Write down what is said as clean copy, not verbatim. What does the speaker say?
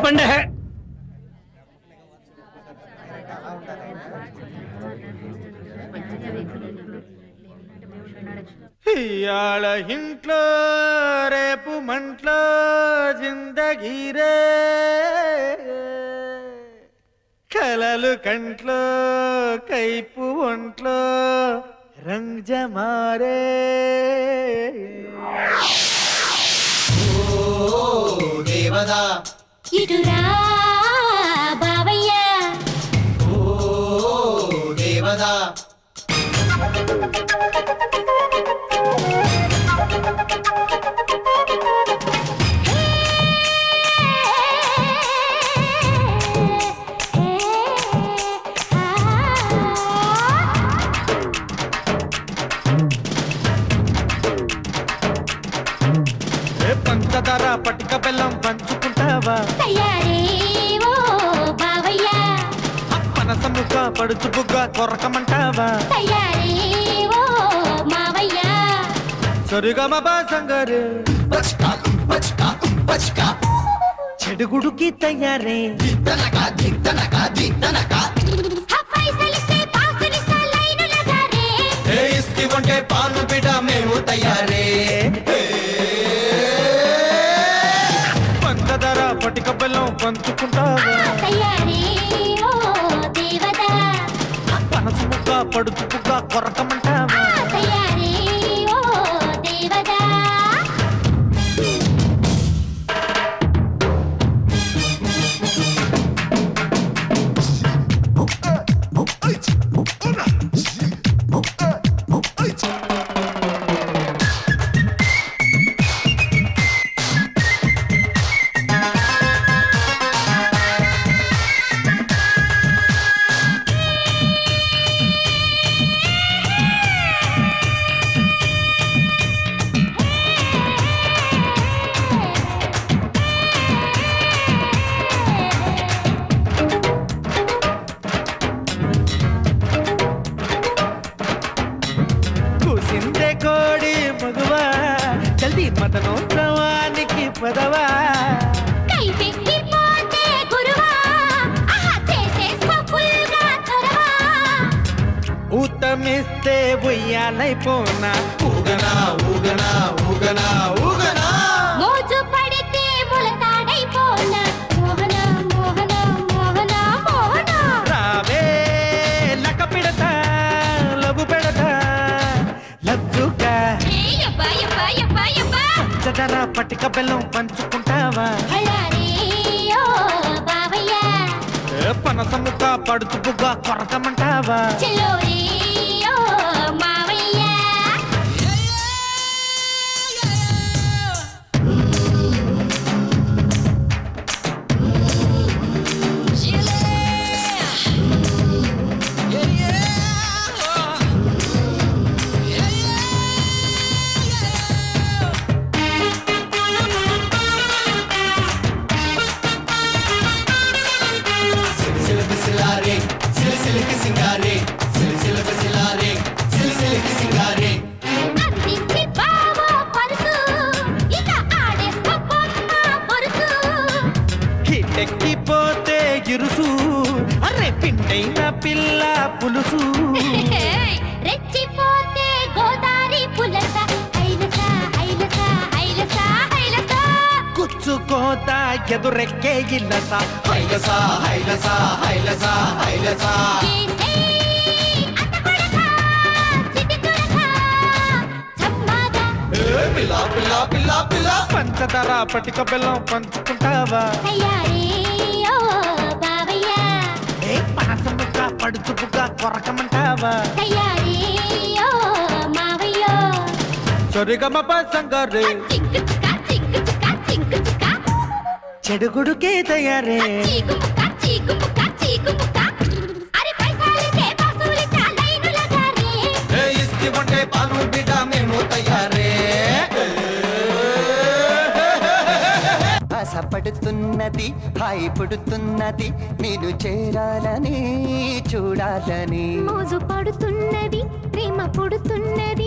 బండి ఇయాళ ఇంట్లో రేపు మంట్లో జిందగీరే కలలు కంట్లో కైపు ఒంట్లో రంగ్ జమారే దేవదా ఇటురా బావయ్య ఓ దేవదా పంచదార పటిక బెల్లం పంచుకుంటావా తయారే ఓ బావయ్య పనస ముక్క పడుచు బుగ్గ కొరకమంటావా తయారే ఓ మావయ్య సరిగమ బాసంగరే బచ్కా బచ్కా బచ్కా చెడుగుడుకి తయారే దిద్దనక దిద్దనక దిద్దనక పైసలిస్తే పాసులిస్తా లైనుల దారే ఏ ఇస్తి ఉంటే పాను బిడ్డ మేము తయారే పంచదార పటిక బెల్లం పంచుకుంటావా తయారే ఓ దేవదా పనస ముక్క పడుచు బుగ్గ కొరకమంటావా తయారే ఓ దేవదా కూసిందే కోడి మగువా జల్దీ మతనోత్సవానికి పదవా కై పెక్కిపోతే గురువా ఆహా చేసేస్తా ఫుల్గా చొరవా ఊతమిస్తే ఉయ్యాలైపోనా ఊగనా ఊగనా ఊగనా ఊగనా మోజు పడితే ములతాడైపోనా మోహన మోహన మోహన మోహన రావే లక పెడతా లబు పెడతా లబ్జుగా యబ్బా యబ్బా యబ్బా యబ్బా పంచదార పటిక బెల్లం పంచుకుంటావా హలారే ఓ బావయ్య పనస ముక్క పడుచు బుగ్గ కొరకమంటావా చెల్లోరే ఓ మావయ్య సిలిసిలి సిలారే సిలిసిలికి సింగారే సిలిసిలి సిలారే సిలిసిలికి సింగారే అందించి బావో పరుసు ఇక ఆడేస్తా బొమ్మ పరుసు హిటెక్కిపోతే ఇరుసు అరే పిండైన పిల్ల పులుసు రెచ్చిపోతే గోదారి పులస హైలస హైలస హైలస హైలస కుచ్చుకోత ఎదురెక్కే ఇల్లస హైలస హైలస హైలస హైలస పిల్ల పిల్ల పిల్ల పిల్ల పంచదార పటిక బెల్లం పంచుకుంటావా పనస ముక్క పడుచు బుగ్గ కొరకమంటావా సరిగమ సంగారే చెడుగుడుకే తయారే ఏ ఇస్తి ఉంటే పాను బిడ్డ మేము తయారే ఆశపడుతున్నది హాయి పుడుతున్నది నేను చేరాలని చూడాలని మోజు పడుతున్నది ప్రేమ పుడుతున్నది